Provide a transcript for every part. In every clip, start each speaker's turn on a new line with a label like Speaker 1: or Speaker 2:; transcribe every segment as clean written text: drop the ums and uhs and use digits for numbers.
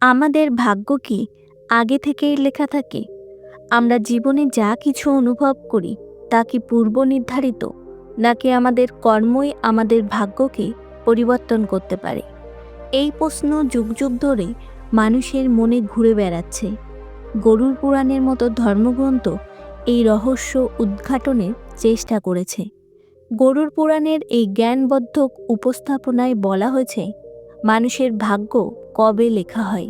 Speaker 1: আমাদের ভাগ্য কি আগে থেকেই লেখা থাকে? আমরা জীবনে যা কিছু অনুভব করি তা কি পূর্ব নির্ধারিত, নাকি আমাদের কর্মই আমাদের ভাগ্যকে পরিবর্তন করতে পারে? এই প্রশ্ন যুগ যুগ ধরে মানুষের মনে ঘুরে বেড়াচ্ছে। গরুর পুরাণের মতো ধর্মগ্রন্থ এই রহস্য উদ্ঘাটনের চেষ্টা করেছে। গরুর পুরাণের এই জ্ঞানবদ্ধ উপস্থাপনায় বলা হয়েছে, মানুষের ভাগ্য কবে লেখা হয়,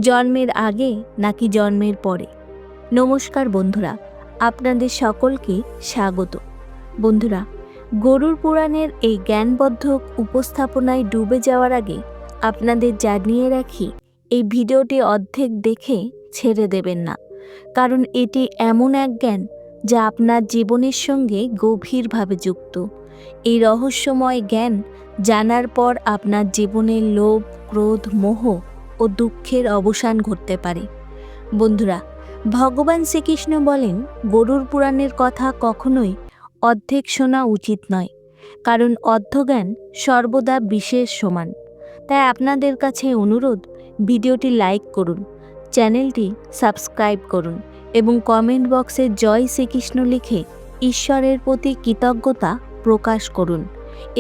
Speaker 1: জন্মের আগে নাকি জন্মের পরে। নমস্কার বন্ধুরা, আপনাদের সকলকে স্বাগত। বন্ধুরা, গরুর পুরাণের এই জ্ঞানবদ্ধ উপস্থাপনায় ডুবে যাওয়ার আগে আপনাদের জানিয়ে রাখি, এই ভিডিওটি অর্ধেক দেখে ছেড়ে দেবেন না, কারণ এটি এমন এক জ্ঞান যা আপনার জীবনের সঙ্গে গভীরভাবে যুক্ত। এই রহস্যময় জ্ঞান জানার পর আপনার জীবনের লোভ, ক্রোধ, মোহ ও দুঃখের অবসান ঘটতে পারে। বন্ধুরা, ভগবান শ্রীকৃষ্ণ বলেন, গরুর পুরাণের কথা কখনোই অর্ধেক শোনা উচিত নয়, কারণ অর্ধজ্ঞান সর্বদা বিশেষ সমান। তাই আপনাদের কাছে অনুরোধ, ভিডিওটি লাইক করুন, চ্যানেলটি সাবস্ক্রাইব করুন এবং কমেন্ট বক্সে জয় শ্রীকৃষ্ণ লিখে ঈশ্বরের প্রতি কৃতজ্ঞতা প্রকাশ করুন।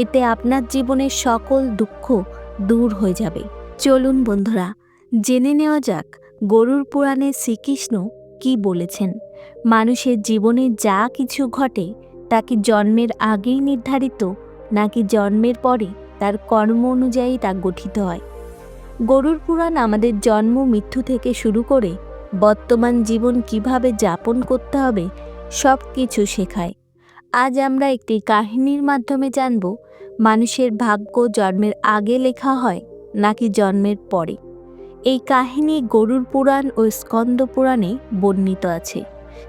Speaker 1: এতে আপনার জীবনের সকল দুঃখ দূর হয়ে যাবে। চলুন বন্ধুরা, জেনে নেওয়া যাক গরুর পুরাণে শ্রীকৃষ্ণ কি বলেছেন। মানুষের জীবনে যা কিছু ঘটে তা কি জন্মের আগেই নির্ধারিত, নাকি জন্মের পরে তার কর্ম অনুযায়ী তা গঠিত হয়? গরুর পুরাণ আমাদের জন্ম মৃত্যু থেকে শুরু করে বর্তমান জীবন কিভাবে যাপন করতে হবে সব কিছু শেখায়। আজ আমরা একটি কাহিনীর মাধ্যমে জানব, মানুষের ভাগ্য জন্মের আগে লেখা হয় নাকি জন্মের পরে। এই কাহিনী গরুর পুরাণ ও স্কন্দ পুরাণে বর্ণিত আছে,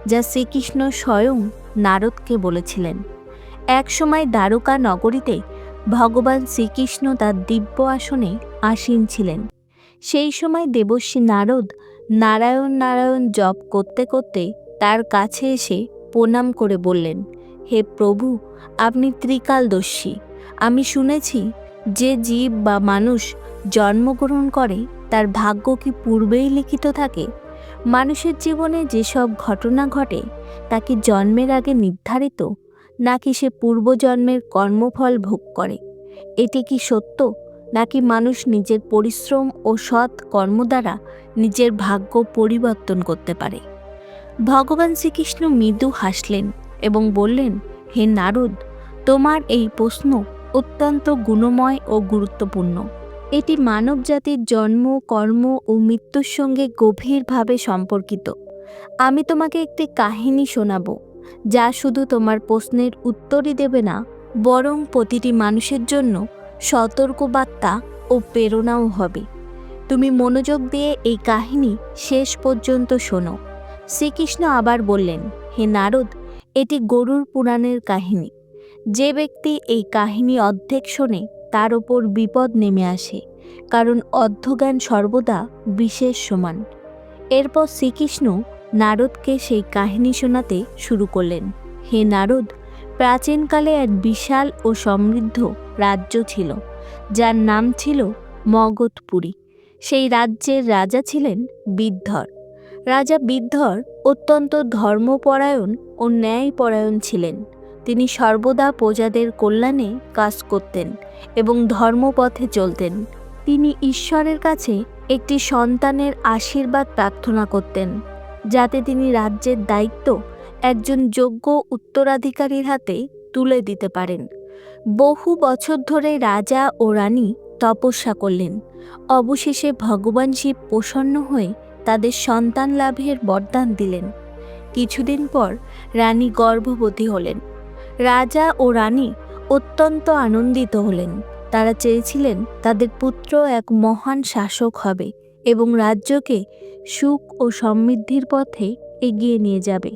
Speaker 1: যা শ্রীকৃষ্ণ স্বয়ং নারদকে বলেছিলেন। এক সময় দ্বারকা নগরীতে ভগবান শ্রীকৃষ্ণ তার দিব্য আসনে আসীন ছিলেন। সেই সময় দেবর্ষি নারদ নারায়ণ নারায়ণ জপ করতে করতে তার কাছে এসে প্রণাম করে বললেন, হে প্রভু, আপনি ত্রিকালদর্শী। আমি শুনেছি যে জীব বা মানুষ জন্মগ্রহণ করে তার ভাগ্য কি পূর্বেই লিখিত থাকে? মানুষের জীবনে যেসব ঘটনা ঘটে তা কি জন্মের আগে নির্ধারিত, নাকি সে পূর্বজন্মের কর্মফল ভোগ করে? এটি কি সত্য, নাকি মানুষ নিজের পরিশ্রম ও সৎ কর্ম দ্বারা নিজের ভাগ্য পরিবর্তন করতে পারে? ভগবান শ্রীকৃষ্ণ মৃদু হাসলেন এবং বললেন, হে নারদ, তোমার এই প্রশ্ন অত্যন্ত গুণময় ও গুরুত্বপূর্ণ। এটি মানব জাতির জন্ম, কর্ম ও মৃত্যুর সঙ্গে গভীরভাবে সম্পর্কিত। আমি তোমাকে একটি কাহিনী শোনাব, যা শুধু তোমার প্রশ্নের উত্তরই দেবে না, বরং প্রতিটি মানুষের জন্য সতর্কবার্তা ও প্রেরণাও হবে। তুমি মনোযোগ দিয়ে এই কাহিনী শেষ পর্যন্ত শোনো। শ্রীকৃষ্ণ আবার বললেন, হে নারদ, এটি গরুর পুরাণের কাহিনী। যে ব্যক্তি এই কাহিনী অর্ধেক শোনে তার ওপর বিপদ নেমে আসে, কারণ অর্ধজ্ঞান সর্বদা বিশেষ সমান। এরপর শ্রীকৃষ্ণ নারদকে সেই কাহিনী শোনাতে শুরু করলেন। হে নারদ, প্রাচীনকালে এক বিশাল ও সমৃদ্ধ রাজ্য ছিল, যার নাম ছিল মগধপুরী। সেই রাজ্যের রাজা ছিলেন বিদ্ধর। রাজা বিদ্ধর অত্যন্ত ধর্মপরায়ণ ও ন্যায়পরায়ণ ছিলেন। তিনি সর্বদা প্রজাদের কল্যাণে কাজ করতেন এবং ধর্মপথে চলতেন। তিনি ঈশ্বরের কাছে একটি সন্তানের আশীর্বাদ প্রার্থনা করতেন, যাতে তিনি রাজ্যের দায়িত্ব একজন যোগ্য উত্তরাধিকারীর হাতে তুলে দিতে পারেন। বহু বছর ধরে রাজা ও রানী তপস্যা করলেন। অবশেষে ভগবান শিব প্রসন্ন হয়ে তাদের সন্তান লাভের বরদান দিলেন। কিছুদিন পর রানী গর্ভবতী হলেন। রাজা ও রানী অত্যন্ত আনন্দিত হলেন। তারা চেয়েছিলেন তাদের পুত্র এক মহান শাসক হবে এবং রাজ্যকে সুখ ও সমৃদ্ধির পথে এগিয়ে নিয়ে যাবে।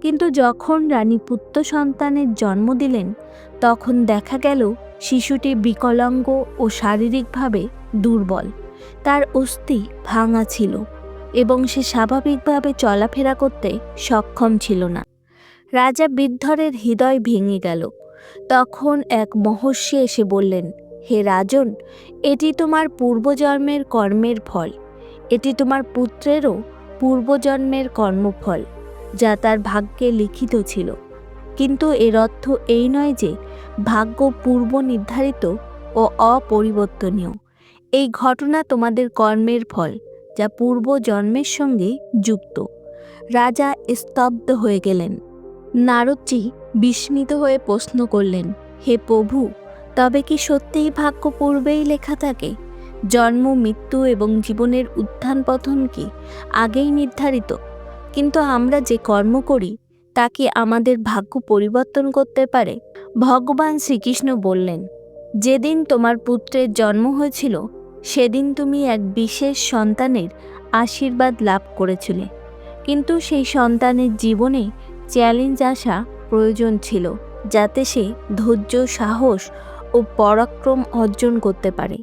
Speaker 1: কিন্তু যখন রানী পুত্র সন্তানের জন্ম দিলেন, তখন দেখা গেল শিশুটি বিকলাঙ্গ ও শারীরিকভাবে দুর্বল। তার অস্থি ভাঙা ছিল এবং সে স্বাভাবিকভাবে চলাফেরা করতে সক্ষম ছিল না। রাজা বিদ্ধরের হৃদয় ভেঙে গেল। তখন এক মহর্ষি এসে বললেন, হে রাজন, এটি তোমার পূর্বজন্মের কর্মের ফল। এটি তোমার পুত্রেরও পূর্বজন্মের কর্মফল, যা তার ভাগ্যে লিখিত ছিল। কিন্তু এর অর্থ এই নয় যে ভাগ্য পূর্ব নির্ধারিত ও অপরিবর্তনীয়। এই ঘটনা তোমাদের কর্মের ফল, যা পূর্ব জন্মের সঙ্গে যুক্ত। রাজা স্তব্ধ হয়ে গেলেন। নারদজি বিস্মিত হয়ে প্রশ্ন করলেন, হে প্রভু, তবে কি সত্যিই ভাগ্য পূর্বেই লেখা থাকে? জন্ম, মৃত্যু এবং জীবনের উত্থান পতন কি আগেই নির্ধারিত? কিন্তু আমরা যে কর্ম করি তা কি আমাদের ভাগ্য পরিবর্তন করতে পারে? ভগবান শ্রীকৃষ্ণ বললেন, যেদিন তোমার পুত্রের জন্ম হয়েছিল সেদিন তুমি এক বিশেষ সন্তানের আশীর্বাদ লাভ করেছিলে। কিন্তু সেই সন্তানের জীবনে চ্যালেঞ্জ আসা প্রয়োজন ছিল, যাতে সে ধৈর্য, সাহস ও পরাক্রম অর্জন করতে পারে।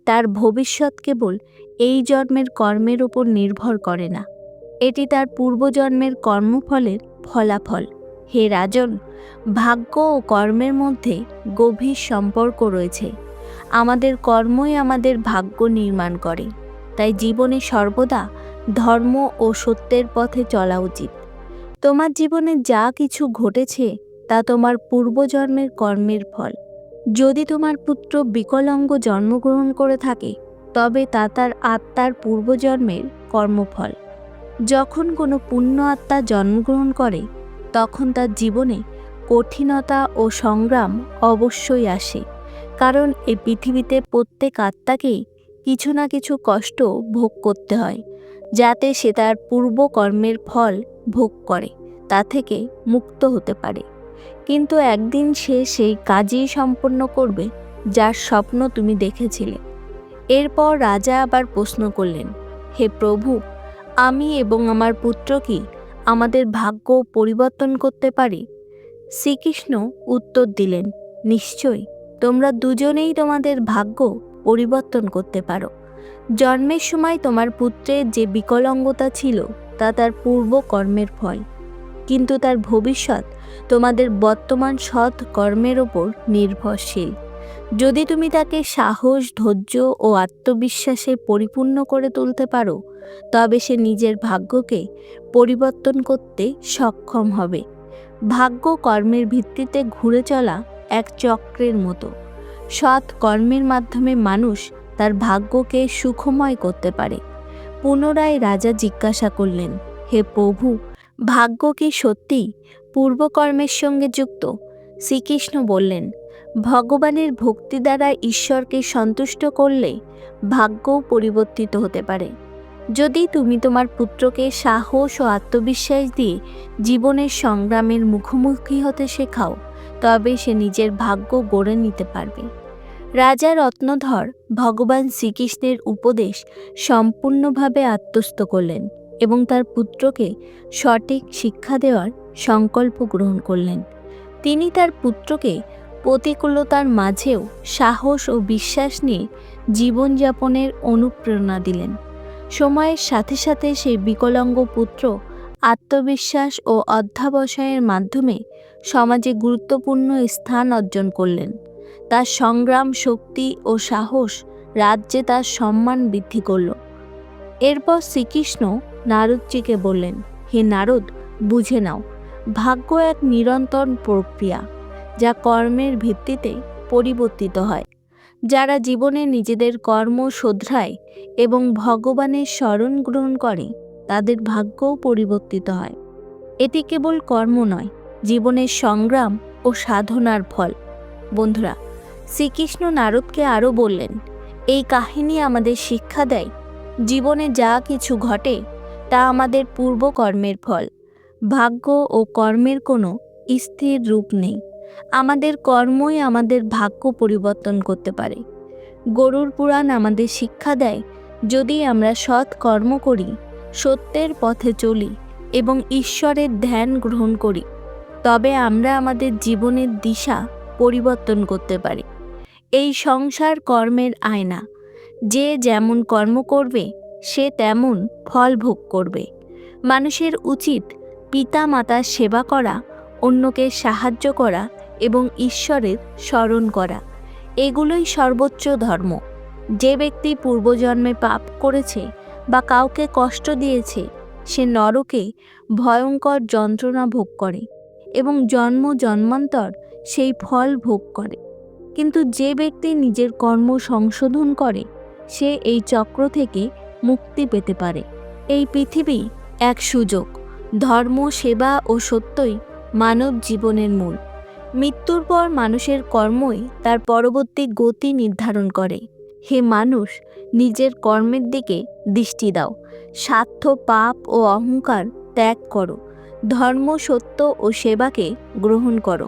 Speaker 1: তার ভবিষ্যৎ কেবল এই জন্মের কর্মের উপর নির্ভর করে না, এটি তার পূর্বজন্মের কর্মফলের ফলাফল। হে রাজন, ভাগ্য ও কর্মের মধ্যে গভীর সম্পর্ক রয়েছে। আমাদের কর্মই আমাদের ভাগ্য নির্মাণ করে। তাই জীবনে সর্বদা ধর্ম ও সত্যের পথে চলা উচিত। তোমার জীবনে যা কিছু ঘটেছে তা তোমার পূর্বজন্মের কর্মের ফল। যদি তোমার পুত্র বিকলাঙ্গ জন্মগ্রহণ করে থাকে, তবে তা তার আত্মার পূর্বজন্মের কর্মফল। যখন কোনো পুণ্য আত্মা জন্মগ্রহণ করে, তখন তার জীবনে কঠিনতা ও সংগ্রাম অবশ্যই আসে, কারণ এই পৃথিবীতে প্রত্যেক আত্মাকেই কিছু না কিছু কষ্ট ভোগ করতে হয়, যাতে সে তার পূর্ব কর্মের ফল ভোগ করে তা থেকে মুক্ত হতে পারে। কিন্তু একদিন সে সেই কাজই সম্পন্ন করবে যার স্বপ্ন তুমি দেখেছিলে। এরপর রাজা আবার প্রশ্ন করলেন, হে প্রভু, আমি এবং আমার পুত্র কি আমাদের ভাগ্য পরিবর্তন করতে পারি? শ্রীকৃষ্ণ উত্তর দিলেন, নিশ্চয়ই, তোমরা দুজনেই তোমাদের ভাগ্য পরিবর্তন করতে পারো। জন্মের সময় তোমার পুত্রের যে বিকলাঙ্গতা ছিল তা তার পূর্ব কর্মের ফল, কিন্তু তার ভবিষ্যৎ তোমাদের বর্তমান সৎ কর্মের ওপর নির্ভরশীল। যদি তুমি তাকে সাহস, ধৈর্য ও আত্মবিশ্বাসে পরিপূর্ণ করে তুলতে পারো, তবে সে নিজের ভাগ্যকে পরিবর্তন করতে সক্ষম হবে। ভাগ্য কর্মের ভিত্তিতে ঘুরে চলা এক চক্রের মতো। সৎ কর্মের মাধ্যমে মানুষ তার ভাগ্যকে সুখময় করতে পারে। পুনরায় রাজা জিজ্ঞাসা করলেন, হে প্রভু, ভাগ্য কি সত্যিই পূর্বকর্মের সঙ্গে যুক্ত? শ্রীকৃষ্ণ বললেন, ভগবানের ভক্তি দ্বারা ঈশ্বরকে সন্তুষ্ট করলে ভাগ্যও পরিবর্তিত হতে পারে। যদি তুমি তোমার পুত্রকে সাহস ও আত্মবিশ্বাস দিয়ে জীবনের সংগ্রামের মুখোমুখি হতে শেখাও, তবে সে নিজের ভাগ্য গড়ে নিতে পারবে। রাজা রত্নধর ভগবান শ্রীকৃষ্ণের উপদেশ সম্পূর্ণভাবে আত্মস্থ করলেন এবং তার পুত্রকে সঠিক শিক্ষা দেওয়ার সংকল্প গ্রহণ করলেন। তিনি তার পুত্রকে প্রতিকূলতার মাঝেও সাহস ও বিশ্বাস নিয়ে জীবনযাপনের অনুপ্রেরণা দিলেন। সময়ের সাথে সাথে সেই বিকলাঙ্গ পুত্র আত্মবিশ্বাস ও অধ্যবসায়ের মাধ্যমে সমাজে গুরুত্বপূর্ণ স্থান অর্জন করলেন। তার সংগ্রাম, শক্তি ও সাহস রাজ্যে তার সম্মান বৃদ্ধি করল। এরপর শ্রীকৃষ্ণ নারদজিকে বললেন, হে নারদ, বুঝে নাও, ভাগ্য এক নিরন্তর প্রক্রিয়া, যা কর্মের ভিত্তিতে পরিবর্তিত হয়। যারা জীবনে নিজেদের কর্ম শোধরায় এবং ভগবানের শরণ গ্রহণ করে, তাদের ভাগ্যও পরিবর্তিত হয়। এটি কেবল কর্ম নয়, জীবনের সংগ্রাম ও সাধনার ফল। বন্ধুরা, শ্রীকৃষ্ণ নারদকে আরও বললেন, এই কাহিনী আমাদের শিক্ষা দেয়, জীবনে যা কিছু ঘটে তা আমাদের পূর্বকর্মের ফল। ভাগ্য ও কর্মের কোনো স্থির রূপ নেই। আমাদের কর্মই আমাদের ভাগ্য পরিবর্তন করতে পারে। গরুড় পুরাণ আমাদের শিক্ষা দেয়, যদি আমরা সৎ কর্ম করি, সত্যের পথে চলি এবং ঈশ্বরের ধ্যান গ্রহণ করি, তবে আমরা আমাদের জীবনের দিশা পরিবর্তন করতে পারি। এই সংসার কর্মের আয়না। যে যেমন কর্ম করবে সে তেমন ফল ভোগ করবে। মানুষের উচিত পিতা মাতার সেবা করা, অন্যকে সাহায্য করা এবং ঈশ্বরের স্মরণ করা। এগুলোই সর্বোচ্চ ধর্ম। যে ব্যক্তি পূর্বজন্মে পাপ করেছে বা কাউকে কষ্ট দিয়েছে, সে নরকে ভয়ঙ্কর যন্ত্রণা ভোগ করে এবং জন্ম জন্মান্তর সেই ফল ভোগ করে। কিন্তু যে ব্যক্তি নিজের কর্ম সংশোধন করে, সে এই চক্র থেকে মুক্তি পেতে পারে। এই পৃথিবী এক সুযোগ। ধর্ম, সেবা ও সত্যই মানব জীবনের মূল। মৃত্যুর পর মানুষের কর্মই তার পরবর্তী গতি নির্ধারণ করে। হে মানুষ, নিজের কর্মের দিকে দৃষ্টি দাও। স্বার্থ, পাপ ও অহংকার ত্যাগ করো। ধর্ম, সত্য ও সেবাকে গ্রহণ করো,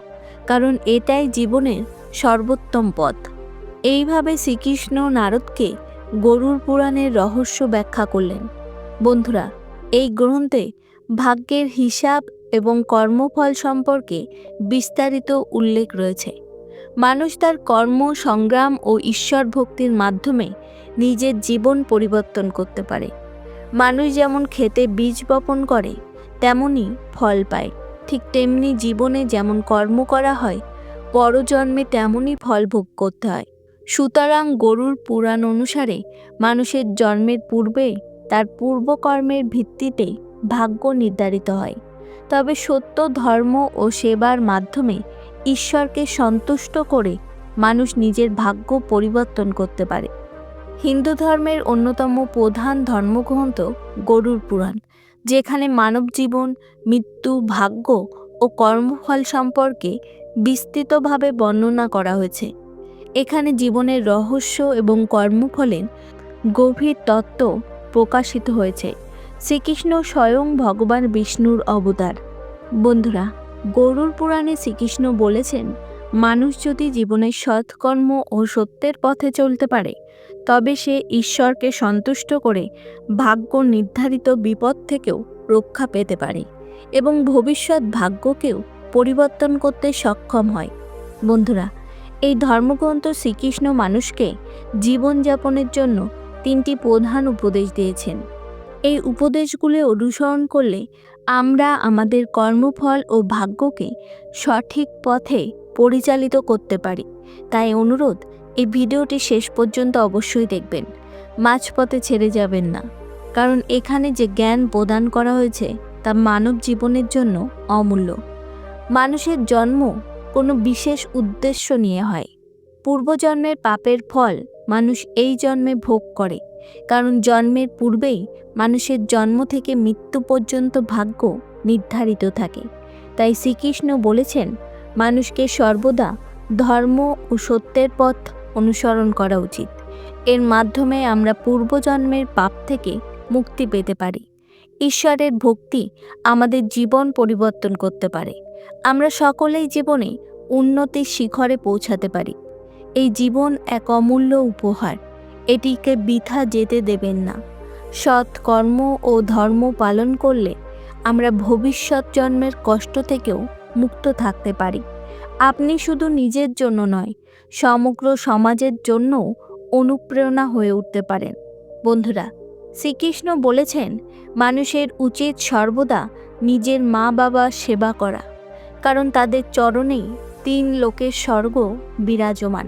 Speaker 1: কারণ এটাই জীবনের সর্বোত্তম পথ। এইভাবে শ্রীকৃষ্ণ নারদকে গরুড় পুরাণের রহস্য ব্যাখ্যা করলেন। বন্ধুরা, এই গ্রন্থে ভাগ্যের হিসাব এবং কর্মফল সম্পর্কে বিস্তারিত উল্লেখ রয়েছে। মানুষ তার কর্ম, সংগ্রাম ও ঈশ্বর ভক্তির মাধ্যমে নিজের জীবন পরিবর্তন করতে পারে। মানুষ যেমন ক্ষেতে বীজ বপন করে তেমনি ফল পায়, ঠিক তেমনি জীবনে যেমন কর্ম করা হয়, পরজন্মে তেমনই ফল ভোগ করতে হয়। সুতরাং গরুড় পুরাণ অনুসারে মানুষের জন্মের পূর্বে তার পূর্বকর্মের ভিত্তিতে ভাগ্য নির্ধারিত হয়। তবে সত্য, ধর্ম ও সেবার মাধ্যমে ঈশ্বরকে সন্তুষ্ট করে মানুষ নিজের ভাগ্য পরিবর্তন করতে পারে। হিন্দু ধর্মের অন্যতম প্রধান ধর্মগ্রন্থ গরুড় পুরাণ, যেখানে মানব জীবন, মৃত্যু, ভাগ্য ও কর্মফল সম্পর্কে বিস্তৃতভাবে বর্ণনা করা হয়েছে। এখানে জীবনের রহস্য এবং কর্মফলের গভীর তত্ত্ব প্রকাশিত হয়েছে। শ্রীকৃষ্ণ স্বয়ং ভগবান বিষ্ণুর অবতার। বন্ধুরা, গরুড় পুরাণে শ্রীকৃষ্ণ বলেছেন, মানুষ যদি জীবনের সৎকর্ম ও সত্যের পথে চলতে পারে, তবে সে ঈশ্বরকে সন্তুষ্ট করে ভাগ্য নির্ধারিত বিপদ থেকেও রক্ষা পেতে পারে এবং ভবিষ্যৎ ভাগ্যকেও পরিবর্তন করতে সক্ষম হয়। বন্ধুরা, এই ধর্মগ্রন্থ শ্রীকৃষ্ণ মানুষকে জীবনযাপনের জন্য 3টি প্রধান উপদেশ দিয়েছেন। এই উপদেশগুলি অনুসরণ করলে আমরা আমাদের কর্মফল ও ভাগ্যকে সঠিক পথে পরিচালিত করতে পারি। তাই অনুরোধ, এই ভিডিওটি শেষ পর্যন্ত অবশ্যই দেখবেন, মাঝপথে ছেড়ে যাবেন না, কারণ এখানে যে জ্ঞান প্রদান করা হয়েছে তা মানব জীবনের জন্য অমূল্য। মানুষের জন্ম কোনো বিশেষ উদ্দেশ্য নিয়ে হয়। পূর্বজন্মের পাপের ফল মানুষ এই জন্মে ভোগ করে, কারণ জন্মের পূর্বেই মানুষের জন্ম থেকে মৃত্যু পর্যন্ত ভাগ্য নির্ধারিত থাকে। তাই শ্রীকৃষ্ণ বলেছেন, মানুষকে সর্বদা ধর্ম ও সত্যের পথ অনুসরণ করা উচিত। এর মাধ্যমে আমরা পূর্বজন্মের পাপ থেকে মুক্তি পেতে পারি। ঈশ্বরের ভক্তি আমাদের জীবন পরিবর্তন করতে পারে। আমরা সকলেই জীবনে উন্নতির শিখরে পৌঁছাতে পারি। এই জীবন এক অমূল্য উপহার, এটিকে বৃথা যেতে দেবেন না। সৎ কর্ম ও ধর্ম পালন করলে আমরা ভবিষ্যৎ জন্মের কষ্ট থেকেও মুক্ত থাকতে পারি। আপনি শুধু নিজের জন্য নয়, সমগ্র সমাজের জন্যও অনুপ্রেরণা হয়ে উঠতে পারেন। বন্ধুরা, শ্রীকৃষ্ণ বলেছেন, মানুষের উচিত সর্বদা নিজের মা বাবার সেবা করা, কারণ তাদের চরণেই 3 লোকের স্বর্গ বিরাজমান।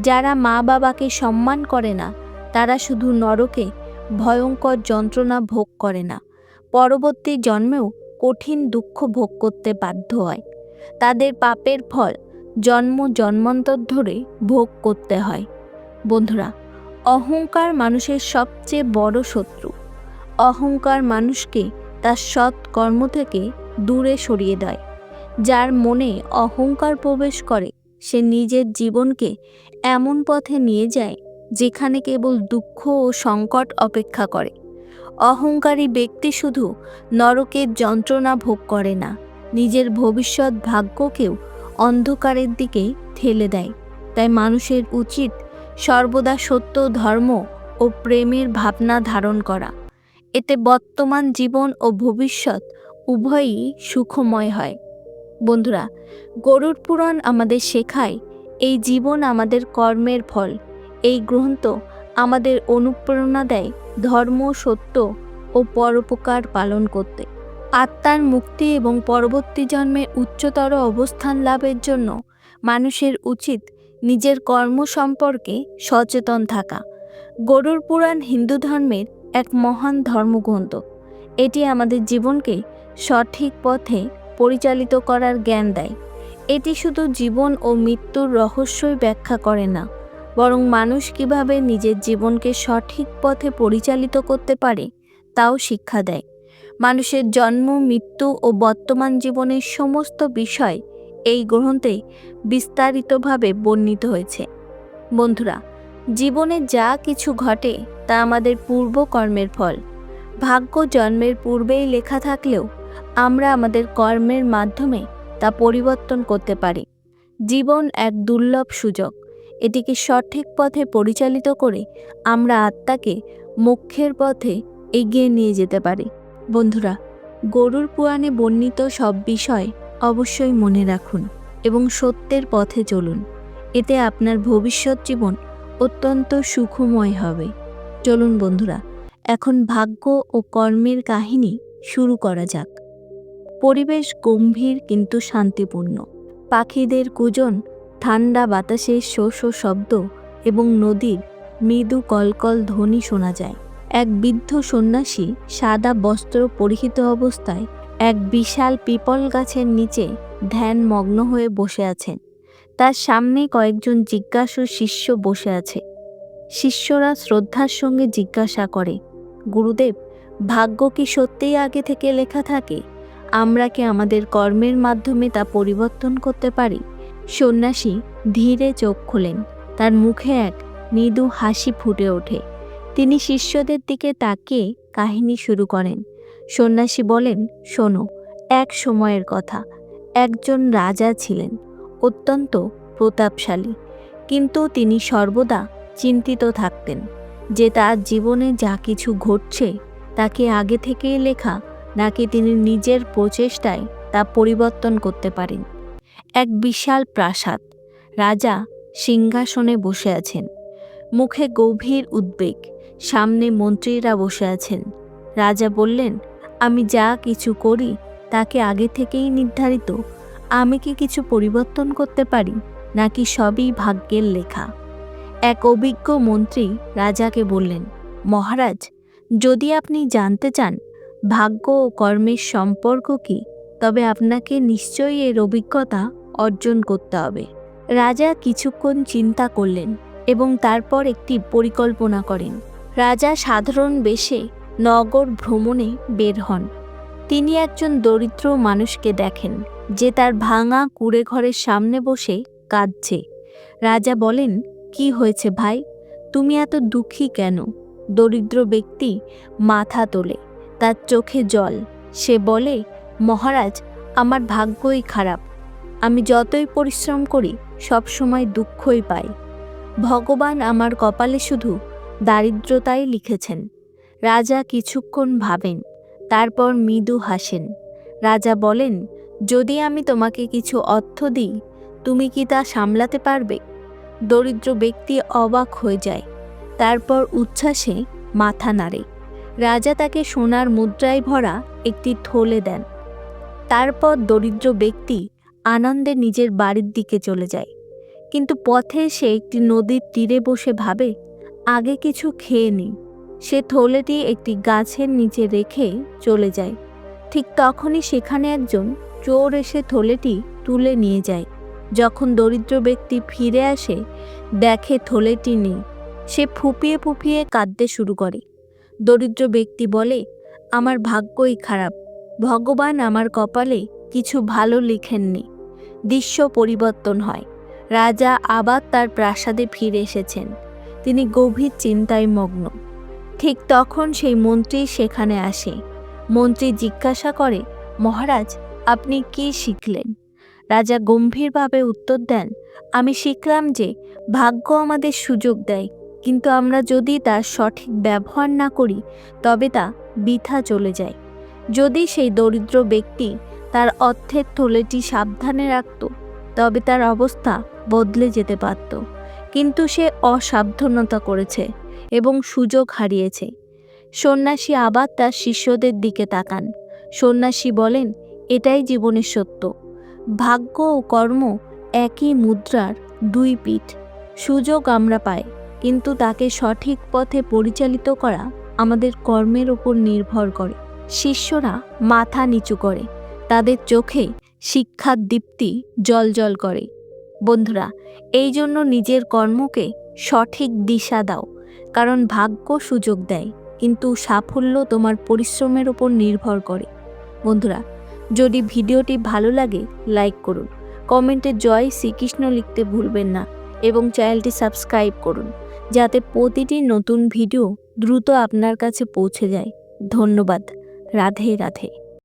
Speaker 1: যারা মা বাবাকে সম্মান করে না, তারা শুধু নরকে ভয়ঙ্কর যন্ত্রণা ভোগ করে না, পরবর্তী জন্মেও কঠিন দুঃখ ভোগ করতে বাধ্য হয়। তাদের পাপের ফল জন্ম জন্মান্তর ধরে ভোগ করতে হয়। বন্ধুরা, অহংকার মানুষের সবচেয়ে বড় শত্রু। অহংকার মানুষকে তার সৎ কর্ম থেকে দূরে সরিয়ে দেয়। যার মনে অহংকার প্রবেশ করে, সে নিজের জীবনকে এমন পথে নিয়ে যায় যেখানে কেবল দুঃখ ও সংকট অপেক্ষা করে। অহংকারী ব্যক্তি শুধু নরকের যন্ত্রণা ভোগ করে না, নিজের ভবিষ্যৎ ভাগ্যকেও অন্ধকারের দিকে ঠেলে দেয়। তাই মানুষের উচিত সর্বদা সত্য, ধর্ম ও প্রেমের ভাবনা ধারণ করা। এতে বর্তমান জীবন ও ভবিষ্যৎ উভয়ই সুখময় হয়। বন্ধুরা, গরুড় পুরাণ আমাদের শেখায়, এই জীবন আমাদের কর্মের ফল। এই গ্রন্থ আমাদের অনুপ্রেরণা দেয় ধর্ম, সত্য ও পরোপকার পালন করতে। আত্মার মুক্তি এবং পরবর্তী জন্মে উচ্চতর অবস্থান লাভের জন্য মানুষের উচিত নিজের কর্ম সম্পর্কে সচেতন থাকা। গরুড় পুরাণ হিন্দু ধর্মের এক মহান ধর্মগ্রন্থ। এটি আমাদের জীবনকে সঠিক পথে পরিচালিত করার জ্ঞান দেয়। এটি শুধু জীবন ও মৃত্যুর রহস্যই ব্যাখ্যা করে না, বরং মানুষ কিভাবে নিজের জীবনকে সঠিক পথে পরিচালিত করতে পারে তাও শিক্ষা দেয়। মানুষের জন্ম, মৃত্যু ও বর্তমান জীবনের সমস্ত বিষয় এই গ্রন্থে বিস্তারিতভাবে বর্ণিত হয়েছে। বন্ধুরা, জীবনে যা কিছু ঘটে তা আমাদের পূর্বকর্মের ফল। ভাগ্য জন্মের পূর্বেই লেখা থাকলেও আমরা আমাদের কর্মের মাধ্যমে তা পরিবর্তন করতে পারি। জীবন এক দুর্লভ সুযোগ। এটিকে সঠিক পথে পরিচালিত করে আমরা আত্মাকে মোক্ষের পথে এগিয়ে নিয়ে যেতে পারি। বন্ধুরা, গরুড় পুরাণে বর্ণিত সব বিষয় অবশ্যই মনে রাখুন এবং সত্যের পথে চলুন। এতে আপনার ভবিষ্যৎ জীবন অত্যন্ত সুখময় হবে। চলুন বন্ধুরা, এখন ভাগ্য ও কর্মের কাহিনী শুরু করা যাক। পরিবেশ গম্ভীর কিন্তু শান্তিপূর্ণ। পাখিদের কুজন, ঠান্ডা বাতাসের শো শো শব্দ এবং নদীর মৃদু কলকল ধ্বনি শোনা যায়। এক বৃদ্ধ সন্ন্যাসী সাদা বস্ত্র পরিহিত অবস্থায় এক বিশাল পিপল গাছের নিচে ধ্যানমগ্ন হয়ে বসে আছেন। তার সামনে কয়েকজন জিজ্ঞাসু শিষ্য বসে আছে। শিষ্যরা শ্রদ্ধার সঙ্গে জিজ্ঞাসা করে, গুরুদেব, ভাগ্য কি সত্যিই আগে থেকে লেখা থাকে? আমরা কি আমাদের কর্মের মাধ্যমে তা পরিবর্তন করতে পারি? সন্ন্যাসী ধীরে চোখ খোলেন। তার মুখে এক মৃদু হাসি ফুটে ওঠে। তিনি শিষ্যদের দিকে তাকিয়ে কাহিনী শুরু করেন। সন্ন্যাসী বলেন, শোনো, এক সময়ের কথা। একজন রাজা ছিলেন, অত্যন্ত প্রতাপশালী, কিন্তু তিনি সর্বদা চিন্তিত থাকতেন যে তার জীবনে যা কিছু ঘটছে তা কি আগে থেকেই লেখা, নাকি তিনি নিজের প্রচেষ্টায় তা পরিবর্তন করতে পারেন। এক বিশাল প্রাসাদ। রাজা সিংহাসনে বসে আছেন, মুখে গভীর উদ্বেগ। সামনে মন্ত্রীরা বসে আছেন। রাজা বললেন, আমি যা কিছু করি তাকে আগে থেকেই নির্ধারিত। আমি কি কিছু পরিবর্তন করতে পারি, নাকি সবই ভাগ্যের লেখা? এক অভিজ্ঞ মন্ত্রী রাজাকে বললেন, মহারাজ, যদি আপনি জানতে চান ভাগ্য ও কর্মের সম্পর্ক কি, তবে আপনাকে নিশ্চয়ই এর অভিজ্ঞতা অর্জন করতে হবে। রাজা কিছুক্ষণ চিন্তা করলেন এবং তারপর একটি পরিকল্পনা করেন। রাজা সাধারণ বেশে নগর ভ্রমণে বের হন। তিনি একজন দরিদ্র মানুষকে দেখেন যে তার ভাঙা কুঁড়ে ঘরের সামনে বসে কাঁদছে। রাজা বলেন, কি হয়েছে ভাই, তুমি এত দুঃখী কেন? দরিদ্র ব্যক্তি মাথা তোলে, তার চোখে জল। সে বলে, মহারাজ, আমার ভাগ্যই খারাপ। আমি যতই পরিশ্রম করি সব সময় দুঃখই পাই। ভগবান আমার কপালে শুধু দারিদ্রতাই লিখেছেন। রাজা কিছুক্ষণ ভাবেন, তারপর মৃদু হাসেন। রাজা বলেন, যদি আমি তোমাকে কিছু অর্থ দিই, তুমি কি তা সামলাতে পারবে? দরিদ্র ব্যক্তি অবাক হয়ে যায়, তারপর উচ্ছ্বাসে মাথা নাড়ে। রাজা তাকে সোনার মুদ্রায় ভরা একটি থলে দেন। তারপর দরিদ্র ব্যক্তি আনন্দে নিজের বাড়ির দিকে চলে যায়। কিন্তু পথে সে একটি নদীর তীরে বসে ভাবে, আগে কিছু খেয়ে নিই। সে থলেটি একটি গাছের নিচে রেখে চলে যায়। ঠিক তখনই সেখানে একজন চোর এসে থলেটি তুলে নিয়ে যায়। যখন দরিদ্র ব্যক্তি ফিরে আসে, দেখে থলেটি নেই। সে ফুঁপিয়ে ফুঁপিয়ে কাঁদতে শুরু করে। দরিদ্র ব্যক্তি বলে, আমার ভাগ্যই খারাপ। ভগবান আমার কপালে কিছু ভালো লিখেননি। দৃশ্য পরিবর্তন হয়। রাজা আবার তার প্রাসাদে ফিরে এসেছেন। তিনি গভীর চিন্তায় মগ্ন। ঠিক তখন সেই মন্ত্রী সেখানে আসে। মন্ত্রী জিজ্ঞাসা করে, মহারাজ, আপনি কি শিখলেন? রাজা গম্ভীরভাবে উত্তর দেন, আমি শিখলাম যে ভাগ্য আমাদের সুযোগ দেয়, কিন্তু আমরা যদি তার সঠিক ব্যবহার না করি তবে তা বৃথা চলে যায়। যদি সেই দরিদ্র ব্যক্তি তার অর্থের থলেটি সাবধানে রাখত, তবে তার অবস্থা বদলে যেতে পারত। কিন্তু সে অসাবধানতা করেছে এবং সুযোগ হারিয়েছে। সন্ন্যাসী আবার তার শিষ্যদের দিকে তাকান। সন্ন্যাসী বলেন, এটাই জীবনের সত্য। ভাগ্য ও কর্ম একই মুদ্রার দুই পিঠ। সুযোগ আমরা পাই, কিন্তু তাকে সঠিক পথে পরিচালিত করা আমাদের কর্মের ওপর নির্ভর করে। শিষ্যরা মাথা নিচু করে, তাদের চোখে শিক্ষার দীপ্তি জ্বলজ্বল করে। বন্ধুরা, এই জন্য নিজের কর্মকে সঠিক দিশা দাও, কারণ ভাগ্য সুযোগ দেয়, কিন্তু সাফল্য তোমার পরিশ্রমের ওপর নির্ভর করে। বন্ধুরা, যদি ভিডিওটি ভালো লাগে লাইক করুন, কমেন্টে জয় শ্রীকৃষ্ণ লিখতে ভুলবেন না এবং চ্যানেলটি সাবস্ক্রাইব করুন, যাতে প্রতিটি নতুন ভিডিও দ্রুত আপনার কাছে পৌঁছে যায়। ধন্যবাদ। রাধে রাধে।